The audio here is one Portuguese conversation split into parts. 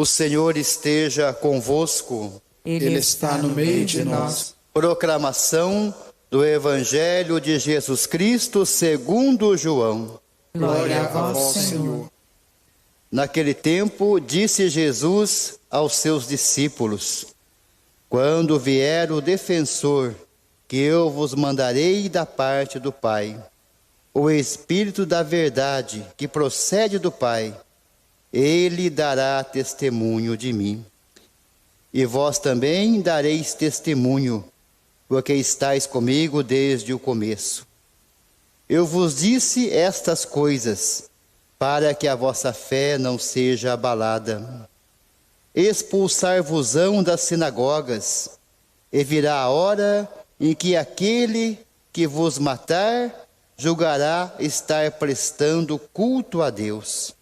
O Senhor esteja convosco. Ele está no meio de nós. Proclamação do Evangelho de Jesus Cristo segundo João. Glória a vós, Senhor. Naquele tempo, disse Jesus aos seus discípulos: Quando vier o defensor, que eu vos mandarei da parte do Pai, o Espírito da verdade, que procede do Pai, ele dará testemunho de mim. E vós também dareis testemunho, porque estáis comigo desde o começo. Eu vos disse estas coisas, para que a vossa fé não seja abalada. Expulsar-vos-ão das sinagogas, e virá a hora em que aquele que vos matar julgará estar prestando culto a Deus.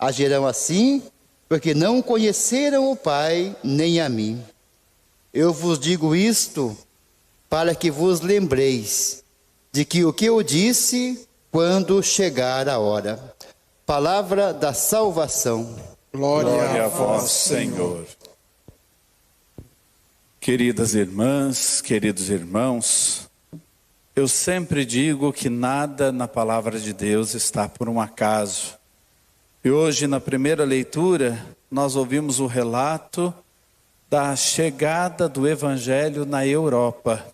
Agirão assim, porque não conheceram o Pai nem a mim. Eu vos digo isto para que vos lembreis de que o que eu disse quando chegar a hora. Palavra da salvação. Glória a vós, Senhor. Queridas irmãs, queridos irmãos, eu sempre digo que nada na palavra de Deus está por um acaso. E hoje, na primeira leitura, nós ouvimos o relato da chegada do Evangelho na Europa.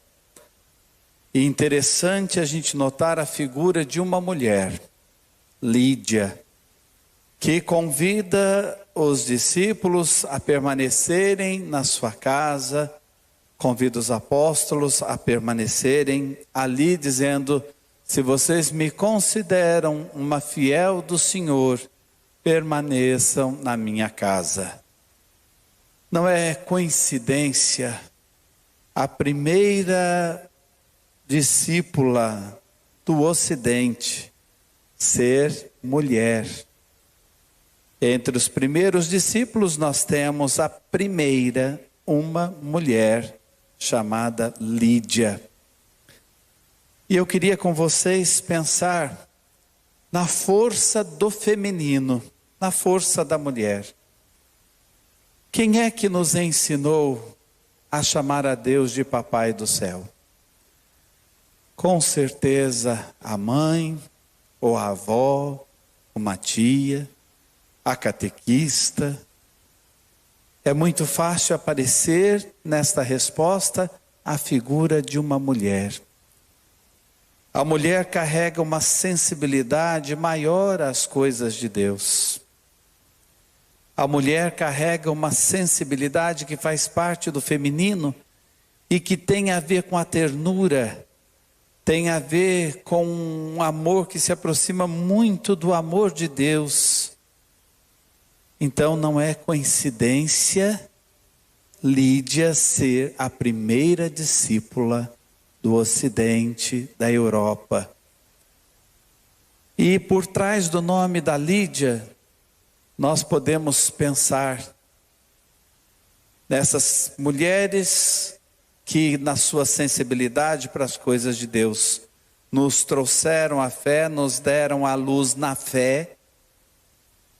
E interessante a gente notar a figura de uma mulher, Lídia, que convida os discípulos a permanecerem na sua casa, convida os apóstolos a permanecerem ali, dizendo: se vocês me consideram uma fiel do Senhor, permaneçam na minha casa. Não é coincidência a primeira discípula do Ocidente ser mulher. Entre os primeiros discípulos nós temos a primeira, uma mulher chamada Lídia. E eu queria com vocês pensar na força do feminino, na força da mulher. Quem é que nos ensinou a chamar a Deus de Papai do céu? Com certeza a mãe, ou a avó, uma tia, a catequista. É muito fácil aparecer nesta resposta a figura de uma mulher. A mulher carrega uma sensibilidade maior às coisas de Deus. A mulher carrega uma sensibilidade que faz parte do feminino e que tem a ver com a ternura, tem a ver com um amor que se aproxima muito do amor de Deus. Então não é coincidência Lídia ser a primeira discípula do Ocidente, da Europa. E por trás do nome da Lídia, nós podemos pensar nessas mulheres que, na sua sensibilidade para as coisas de Deus, nos trouxeram a fé, nos deram a luz na fé,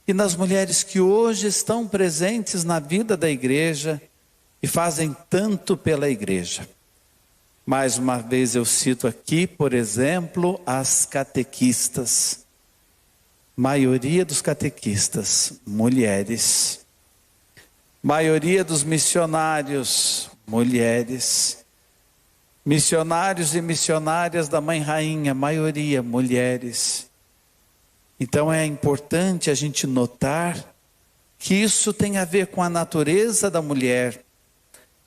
e nas mulheres que hoje estão presentes na vida da igreja e fazem tanto pela igreja. Mais uma vez eu cito aqui, por exemplo, as catequistas. Maioria dos catequistas, mulheres. Maioria dos missionários, mulheres. Missionários e missionárias da Mãe Rainha, maioria mulheres. Então é importante a gente notar que isso tem a ver com a natureza da mulher.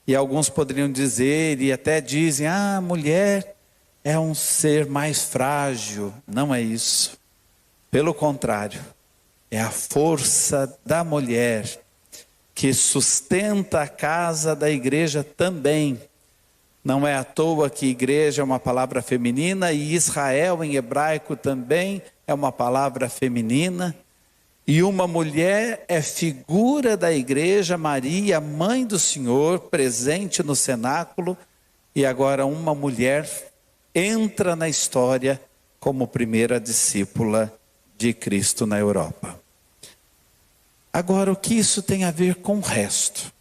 E alguns poderiam dizer, e até dizem, a mulher é um ser mais frágil. Não é isso. Pelo contrário, é a força da mulher que sustenta a casa da igreja também. Não é à toa que igreja é uma palavra feminina e Israel em hebraico também é uma palavra feminina. E uma mulher é figura da igreja, Maria, mãe do Senhor, presente no cenáculo. E agora uma mulher entra na história como primeira discípula de Cristo na Europa. Agora, o que isso tem a ver com o resto?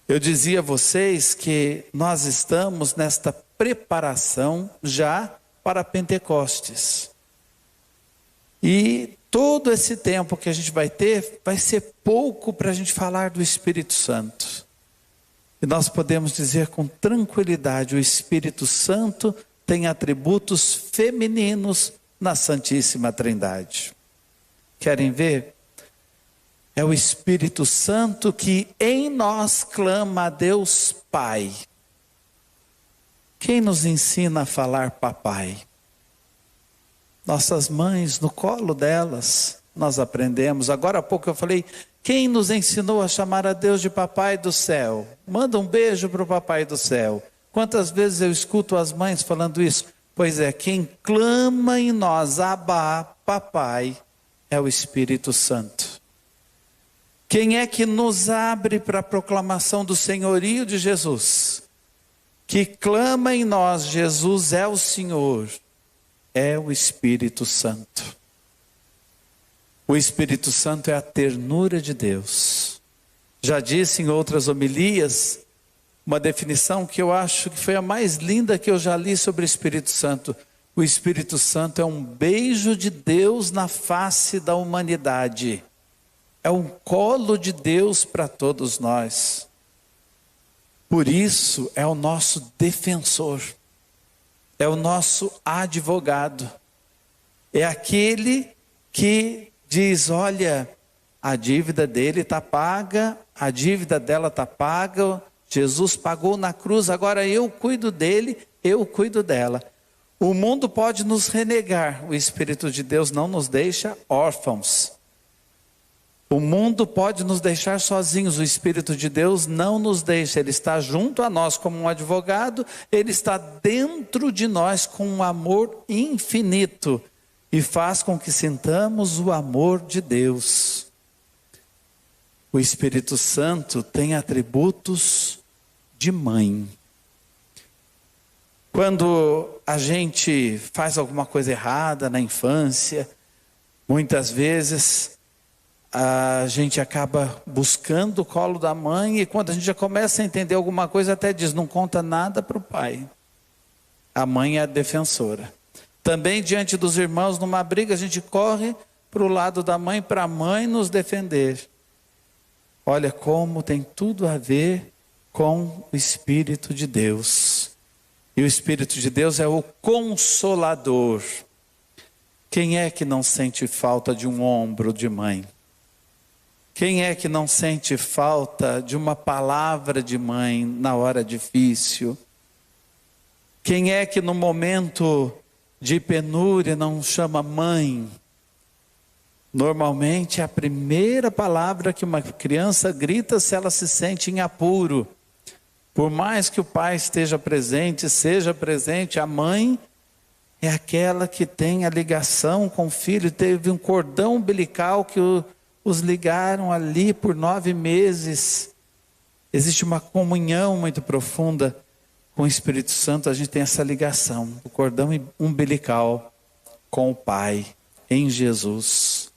Eu dizia a vocês que nós estamos nesta preparação já para Pentecostes. E todo esse tempo que a gente vai ter, vai ser pouco para a gente falar do Espírito Santo. E nós podemos dizer com tranquilidade, o Espírito Santo tem atributos femininos na Santíssima Trindade. Querem ver? É o Espírito Santo que em nós clama a Deus Pai. Quem nos ensina a falar papai? Nossas mães, no colo delas, nós aprendemos. Agora há pouco eu falei, quem nos ensinou a chamar a Deus de papai do céu? Manda um beijo para o papai do céu. Quantas vezes eu escuto as mães falando isso? Pois é, quem clama em nós, Abá, papai, é o Espírito Santo. Quem é que nos abre para a proclamação do senhorio de Jesus? Que clama em nós, Jesus é o Senhor, é o Espírito Santo. O Espírito Santo é a ternura de Deus. Já disse em outras homilias, uma definição que eu acho que foi a mais linda que eu já li sobre o Espírito Santo. O Espírito Santo é um beijo de Deus na face da humanidade. É um colo de Deus para todos nós. Por isso é o nosso defensor. É o nosso advogado. É aquele que diz, olha, a dívida dele está paga, a dívida dela está paga, Jesus pagou na cruz, agora eu cuido dele, eu cuido dela. O mundo pode nos renegar, o Espírito de Deus não nos deixa órfãos. O mundo pode nos deixar sozinhos, o Espírito de Deus não nos deixa, Ele está junto a nós como um advogado, Ele está dentro de nós com um amor infinito e faz com que sintamos o amor de Deus. O Espírito Santo tem atributos de mãe. Quando a gente faz alguma coisa errada na infância, muitas vezes a gente acaba buscando o colo da mãe e quando a gente já começa a entender alguma coisa até diz, não conta nada para o pai. A mãe é a defensora. Também diante dos irmãos numa briga a gente corre para o lado da mãe para a mãe nos defender. Olha como tem tudo a ver com o Espírito de Deus. E o Espírito de Deus é o Consolador. Quem é que não sente falta de um ombro de mãe? Quem é que não sente falta de uma palavra de mãe na hora difícil? Quem é que no momento de penúria não chama mãe? Normalmente a primeira palavra que uma criança grita se ela se sente em apuro. Por mais que o pai esteja presente, seja presente, a mãe é aquela que tem a ligação com o filho. Teve um cordão umbilical que os ligaram ali por 9 meses. Existe uma comunhão muito profunda com o Espírito Santo. A gente tem essa ligação, o cordão umbilical com o Pai, em Jesus.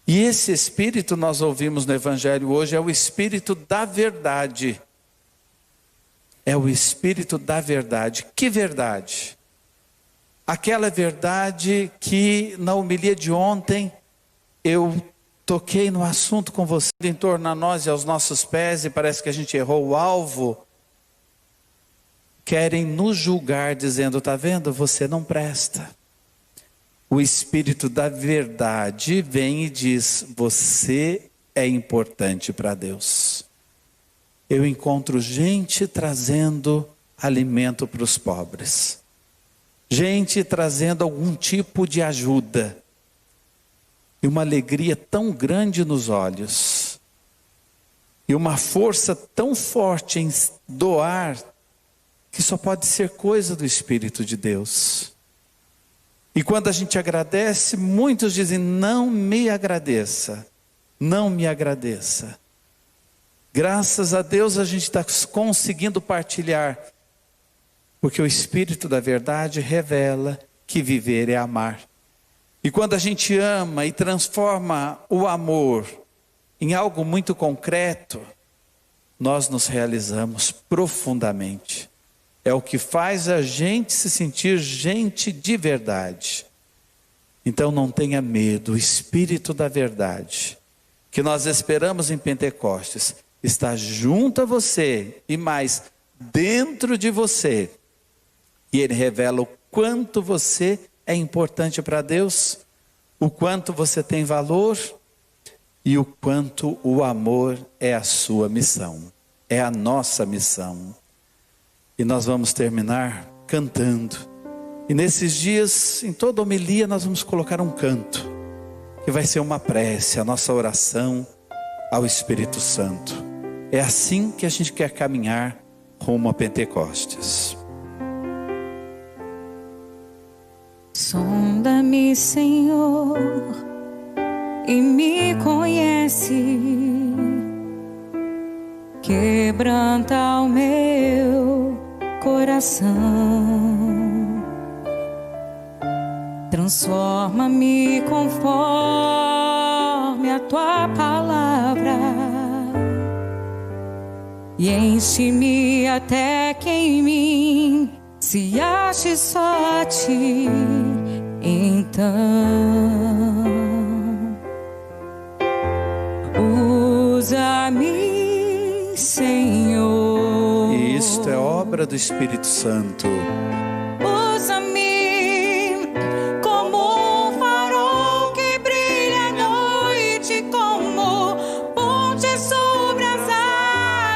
E esse Espírito, nós ouvimos no Evangelho hoje, é o Espírito da verdade. É o Espírito da verdade. Que verdade? Aquela verdade que na homilia de ontem eu toquei no assunto com você, em torno a nós e aos nossos pés, e parece que a gente errou o alvo. Querem nos julgar dizendo, está vendo? Você não presta. O Espírito da verdade vem e diz, você é importante para Deus. Eu encontro gente trazendo alimento para os pobres. Gente trazendo algum tipo de ajuda. E uma alegria tão grande nos olhos. E uma força tão forte em doar, que só pode ser coisa do Espírito de Deus. E quando a gente agradece, muitos dizem, não me agradeça. Não me agradeça. Graças a Deus a gente está conseguindo partilhar. Porque o Espírito da verdade revela que viver é amar. E quando a gente ama e transforma o amor em algo muito concreto, nós nos realizamos profundamente. É o que faz a gente se sentir gente de verdade. Então não tenha medo, o Espírito da verdade, que nós esperamos em Pentecostes, está junto a você e mais, dentro de você. E Ele revela o quanto você é importante para Deus, o quanto você tem valor e o quanto o amor é a sua missão, é a nossa missão. E nós vamos terminar cantando. E nesses dias, em toda homilia, nós vamos colocar um canto, que vai ser uma prece, a nossa oração ao Espírito Santo. É assim que a gente quer caminhar rumo a Pentecostes. Sonda-me, Senhor, e me conhece. Quebranta o meu coração. Transforma-me conforme a tua palavra e enche-me até que em mim se ache só ti. Então usa-me, Senhor. Isto é obra do Espírito Santo. Usa-me como um farol que brilha à noite, como ponte sobre as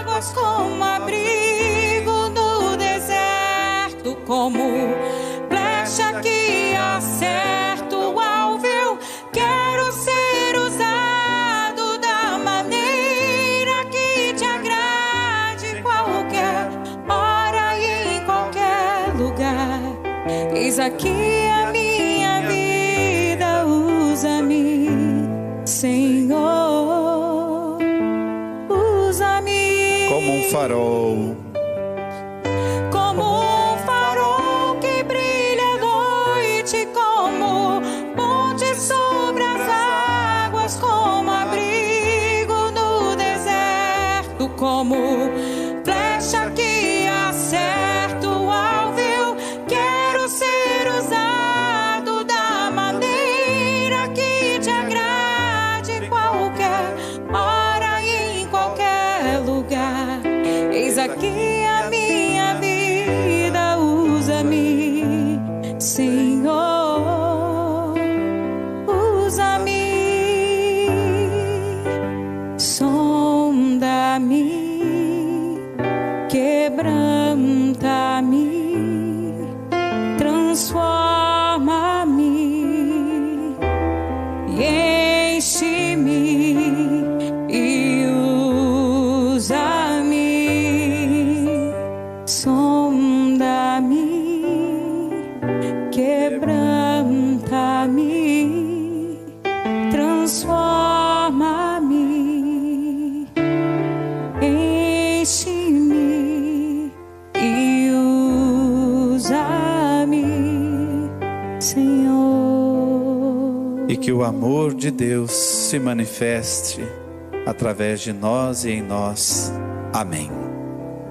águas, como abrigo no deserto, como flecha que acerta o alvo. Eu quero ser usado da maneira que te agrade, qualquer hora e em qualquer lugar. Eis aqui a minha vida, usa-me, Senhor, usa-me Como um farol. como um farol que brilha à noite, como ponte sobre as águas, como abrigo no deserto, como flecha que acerta o alvo. Eu quero ser usado da maneira que te agrade, qualquer hora e em qualquer lugar. Eis aqui a minha vida, usa-me, Senhor, usa-me. Sonda-me, quebranta-me, transforma-me e enche-me e usa-me. Sonda-me, quebranta-me, transforma-me, enche-me e usa-me, Senhor. E que o amor de Deus se manifeste através de nós e em nós. Amém.